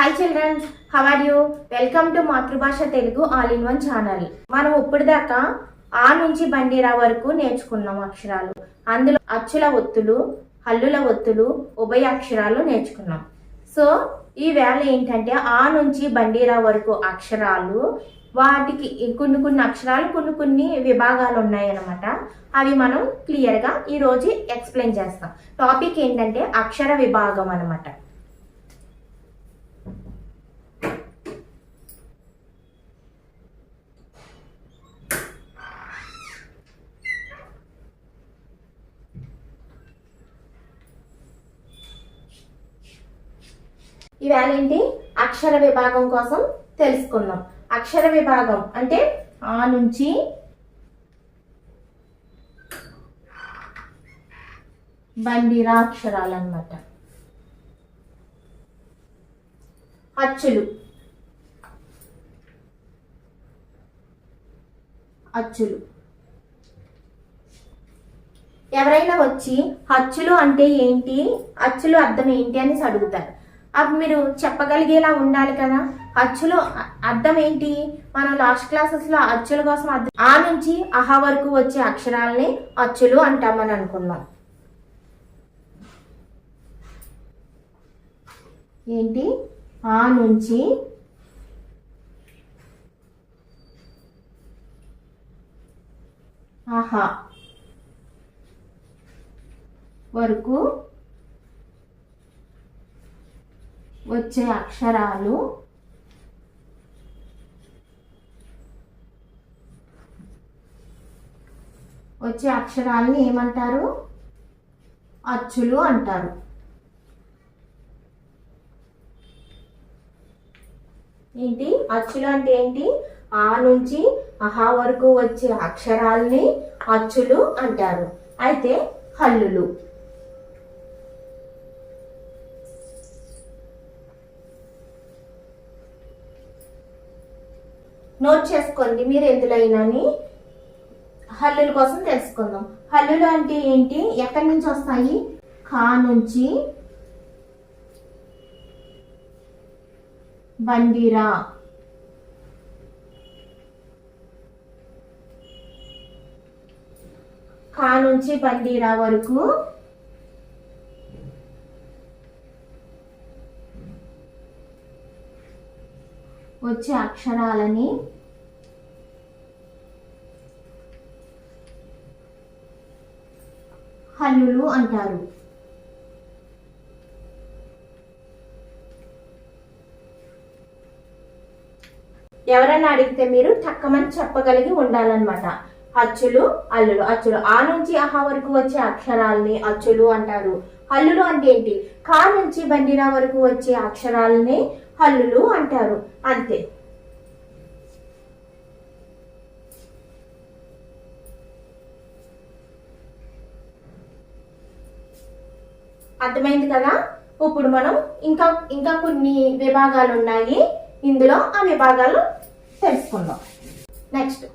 Hi childrens, how are you? Welcome to మాతృభాష Telugu all in one channel. మనం ఇప్పటిదాకా ఆ నుంచి బండిరా వరకు నేర్చుకున్నాం అక్షరాలు. అందులో అచ్చుల ఒత్తులు, హల్లుల ఒత్తులు, ఉభయ అక్షరాలు నేర్చుకున్నాం. సో ఈ వేళ ఏంటంటే ఆ నుంచి బండిరా వరకు అక్షరాలు, వాటికి కొన్ని అక్షరాలు కొన్ని విభాగాలు ఉన్నాయన్నమాట. అవి మనం క్లియర్గా ఈరోజు ఎక్స్ప్లెయిన్ చేస్తాం. టాపిక్ ఏంటంటే అక్షర విభాగం అన్నమాట. ఇవాళ ఏంటి అక్షర విభాగం కోసం తెలుసుకుందాం. అక్షర విభాగం అంటే ఆ నుంచి బండిరా అక్షరాలు అన్నమాట. అచ్చులు, అచ్చులు. ఎవరైనా వచ్చి అచ్చులు అంటే ఏంటి, అచ్చులు అర్థం ఏంటి అని అడుగుతారు. అప్పుడు మీరు చెప్పగలిగేలా ఉండాలి కదా. అచ్చులు అర్థం ఏంటి? మనం లాస్ట్ క్లాసెస్లో అచ్చుల కోసం ఆ నుంచి అహ వరకు వచ్చే అక్షరాలని అచ్చులు అంటామని అనుకున్నాం. ఏంటి? ఆ నుంచి అహ వరకు వచ్చే అక్షరాలు అక్షరాలని ఏమంటారు? అచ్చులు అంటారు. ఏంటి అచ్చులు అంటే ఏంటి? ఆ నుంచి అహా వరకు వచ్చే అక్షరాలని అచ్చులు అంటారు. అయితే హల్లులు, నోట్ చేసుకోండి మీరు ఎందులోనని. హల్లుల కోసం తెలుసుకుందాం. హల్లులు అంటే ఏంటి, ఎక్కడి నుంచి వస్తాయి? ఖా నుంచి బండిరా, ఖా నుంచి బండిరా వరకు వచ్చే అక్షరాలని హల్లులు అంటారు. ఎవరైనా అడిగితే మీరు టక్కమని చెప్పగలిగి ఉండాలన్నమాట. అచ్చులు, అల్లులు. అచ్చులు ఆ నుంచి అహా వరకు వచ్చే అక్షరాలని అచ్చులు అంటారు. హల్లులు అంటే ఏంటి? ఖా నుంచి బండిరా వరకు వచ్చే అక్షరాలని హల్లులు అంటారు. అంతే. అర్థమైంది కదా. ఇప్పుడు మనం ఇంకా కొన్ని విభాగాలు ఉన్నాయి. ఇందులో ఆ విభాగాలు తెలుసుకుందాం. నెక్స్ట్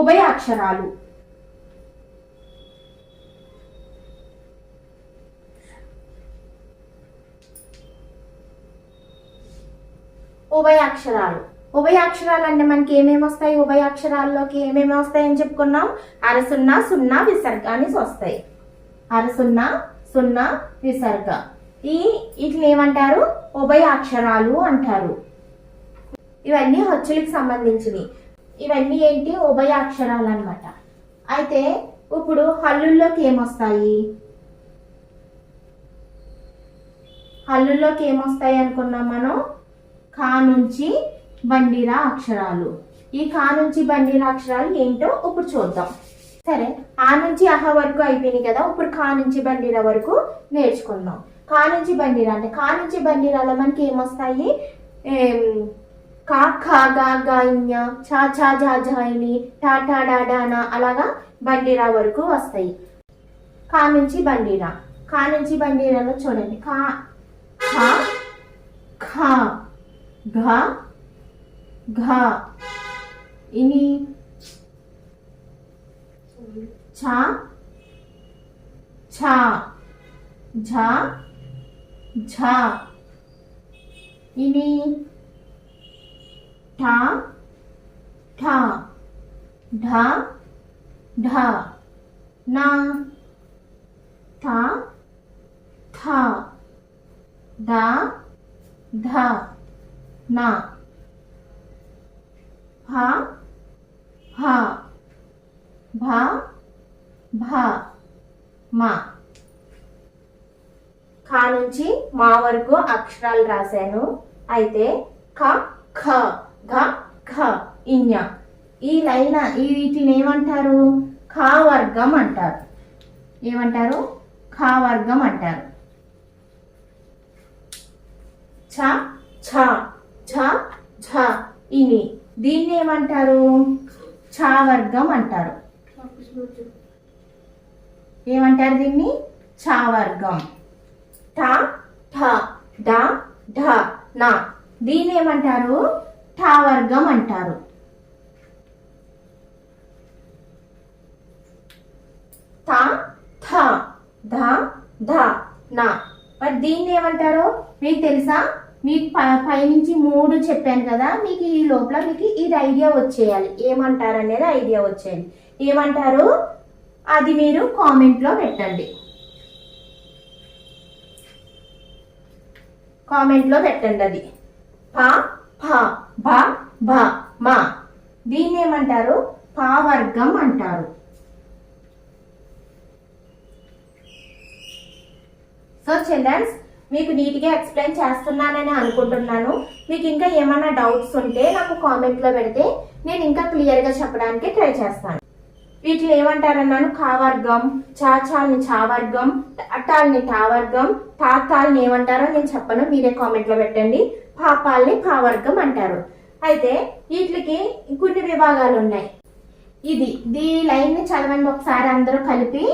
ఉభయ అక్షరాలు. ఉభయ అక్షరాలు. ఉభయ అక్షరాలు అంటే మనకి ఏమేమి వస్తాయి? ఉభయ అక్షరాల్లోకి ఏమేమి వస్తాయని చెప్పుకున్నాం? అరసున్నా, సున్నా, విసర్గ అని వస్తాయి. అరసున్నా, సున్నా, విసర్గ. వీటిని ఏమంటారు? ఉభయ అక్షరాలు అంటారు. ఇవన్నీ హచ్చులకు సంబంధించినవి. ఇవన్నీ ఏంటి? ఉభయ అక్షరాలు అన్నమాట. అయితే ఇప్పుడు హల్లుల్లోకి ఏమొస్తాయి? హల్లుల్లోకి ఏమొస్తాయి అనుకున్నాం మనం? ఖా నుంచి బండిరా అక్షరాలు. ఈ ఖా నుంచి బండిరా అక్షరాలు ఏంటో ఇప్పుడు చూద్దాం. సరే, ఆ నుంచి అహ వరకు అయిపోయినాయి కదా. ఇప్పుడు ఖా నుంచి బండిరా వరకు నేర్చుకుందాం. ఖా నుంచి బండిరా అంటే ఖా నుంచి బండిరాలో మనకి ఏమొస్తాయి? కా, ఖా, గా, గా, ఇన్య, చా, చా, జా, జాయిని, టా, టా, డా, డానా, అలాగా బండిరా వరకు వస్తాయి. ఖా నుంచి బండిరా. ఖా నుంచి బండిరాలో చూడండి. ఖా, ఖా, ఖా, ఘ, ఘ, ఇని, ఛ, ఛ, ఝ, ఝ, ఇని ఠ ఠ ఢ ఢ నా థ థ ద ధ నా భ భ భ భ మా. ఖ నుంచి మా వరకు అక్షరాలు రాశాను. అయితే ఖ ఖ ఘ ఘ ఇన్య ఈ లైన్ వీటిని ఏమంటారు? ఖ వర్గం అంటారు. ఏమంటారు? ఖ వర్గం అంటారు. ఛ ఛ ఝ ఝ ఇని దీన్ని ఏమంటారు? ఛ వర్గం అంటారు. ఏమంటారు దీన్ని? ఛ వర్గం. ఠ ఠ డ ఢ నా దీన్ని ఏమంటారు? ఠ వర్గం అంటారు. థ థ ధ ధ నా మరి దీన్ని ఏమంటారు మీకు తెలుసా? మీకు పైనుంచి 3 చెప్పాను కదా, మీకు ఈ లోపల మీకు ఇది ఐడియా వచ్చేయాలి. ఏమంటారు అనేది ఐడియా వచ్చేయాలి. ఏమంటారు అది మీరు కామెంట్లో పెట్టండి. కామెంట్లో పెట్టండి. అది ప ఫ భ భ మా దీన్ని ఏమంటారు? ప వర్గం అంటారు. సో చిల్డ్రన్స్, మీకు నీట్గా ఎక్స్ప్లెయిన్ చేస్తున్నానని అనుకుంటున్నాను. మీకు ఇంకా ఏమైనా డౌట్స్ ఉంటే నాకు కామెంట్లో పెడితే నేను ఇంకా క్లియర్గా చెప్పడానికి ట్రై చేస్తాను. వీటిని ఏమంటారన్నాను? ఖ వర్గం, చాచాల్ని ఛా వర్గం, అట్టాల్ని ఠా వర్గం, తాతాల్ని ఏమంటారో నేను చెప్పను, మీరే కామెంట్లో పెట్టండి. పాపాల్ని పా వర్గం అంటారు. అయితే వీటికి కొన్ని విభాగాలు ఉన్నాయి. ఈ లైన్ని చదవండి ఒకసారి అందరూ కలిపి.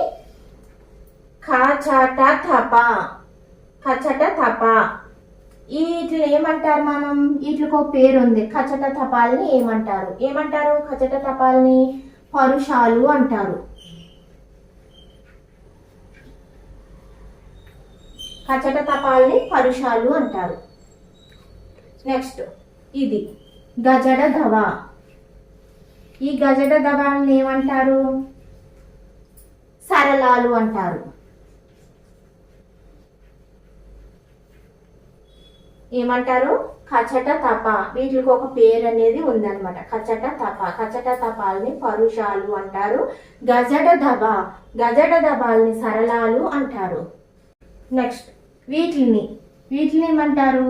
ఖచట థప, ఖచట థప. వీటిని ఏమంటారు? మనం వీటికి ఒక పేరు ఉంది. ఖచట థపాల్ని ఏమంటారు? ఏమంటారు? ఖచట థపాల్ని పరుషాలు అంటారు. ఖచట థపాల్ని పరుషాలు అంటారు. నెక్స్ట్ ఇది గజడ ధవ. ఈ గజడ ధవాల్ని ఏమంటారు? సరళాలు అంటారు. ఏమంటారు? ఖచట తప. వీటికి ఒక పేరు అనేది ఉందన్నమాట. ఖచట తప. ఖచట తపాల్ని పరుషాలు అంటారు. గజడ దబ, గజడ దబాల్ని సరళాలు అంటారు. నెక్స్ట్ వీటిని ఏమంటారు?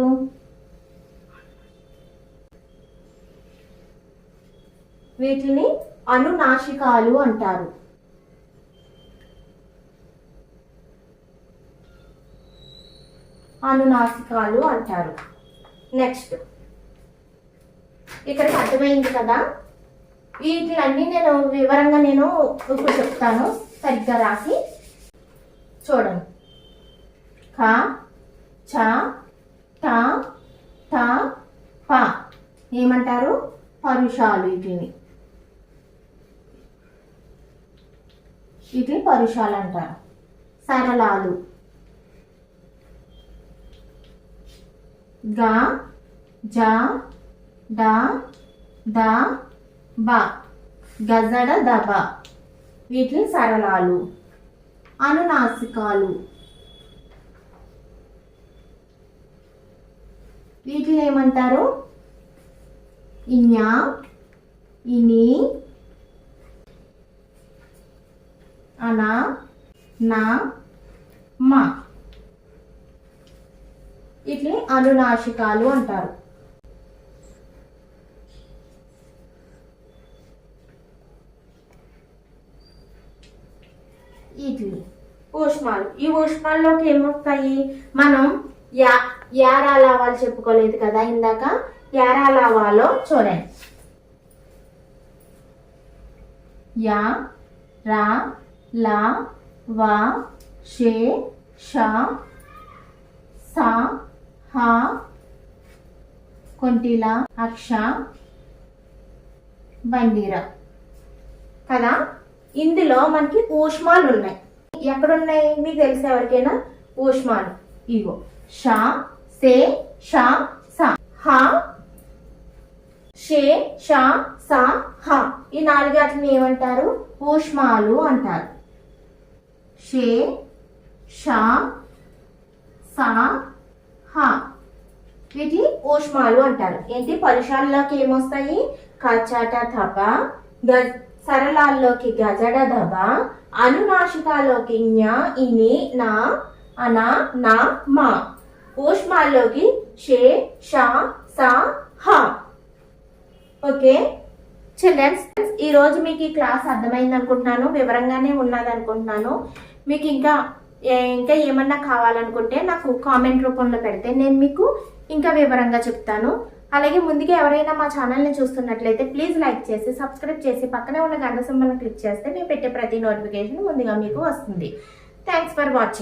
వీటిని అనునాసికాలు అంటారు. అనునాసికాలు అంటారు. నెక్స్ట్ ఇక్కడికి అర్థమైంది కదా. వీటిలన్నీ నేను వివరంగా ఇప్పుడు చెప్తాను, సరిగ్గా రాసి చూడండి. ఖ ఛ ఠ థ ప ఏమంటారు? పరుషాలు. వీటిని పరుషాలు అంటారు. సరళాలు. గ జ డ ద బ గజడ దబ వీటిని సరళాలు. అనునాసికాలు. వీటిని ఏమంటారు? ఇన్య, ఇని, అన, నా, మా వీటిని అనునాసికాలు అంటారు. వీటిని ఊష్మాలు. ఈ ఊష్మాల్లోకి ఏమొస్తాయి? మనం యారాలావాలు చెప్పుకోలేదు కదా ఇందాక. యారాలావాలో చూడండి. యా రా లా వా షే ష సా హా కొంటిల అక్ష బండిర కదా. ఇందులో మనకి ఊష్మాలు ఉన్నాయి. ఎక్కడున్నాయి మీకు తెలిసే ఎవరికైనా? ఊష్మాలు ఇగో షా సే షా సా షే షా సా హ ఈ 4 వాటిని ఏమంటారు? ఊష్మాలు అంటారు. షే షా సా హ వీటి ఊష్మాలు అంటారు. ఏంటి? పరుషాల్లోకి ఏమొస్తాయి? కచట థప, సరళాల్లోకి గజడ ధబ, అనునాసికాల్లోకి జ్ఞ ఇని నా అన నా మా, ఊష్మాల్లోకి షే షా సా హ. ఓకే చిల్డ్రన్స్, ఈ రోజు మీకు ఈ క్లాస్ అర్థమైంది అనుకుంటున్నాను, వివరంగానే ఉన్నది అనుకుంటున్నాను. మీకు ఇంకా ఏమన్నా కావాలనుకుంటే నాకు కామెంట్ రూపంలో పెడితే నేను మీకు ఇంకా వివరంగా చెప్తాను. అలాగే ముందుగా ఎవరైనా మా ఛానల్ని చూస్తున్నట్లయితే ప్లీజ్ లైక్ చేసి సబ్స్క్రైబ్ చేసి పక్కనే ఉన్న గంట సింబల్ని క్లిక్ చేస్తే మేము పెట్టే ప్రతి నోటిఫికేషన్ ముందుగా మీకు వస్తుంది. Thanks for watching.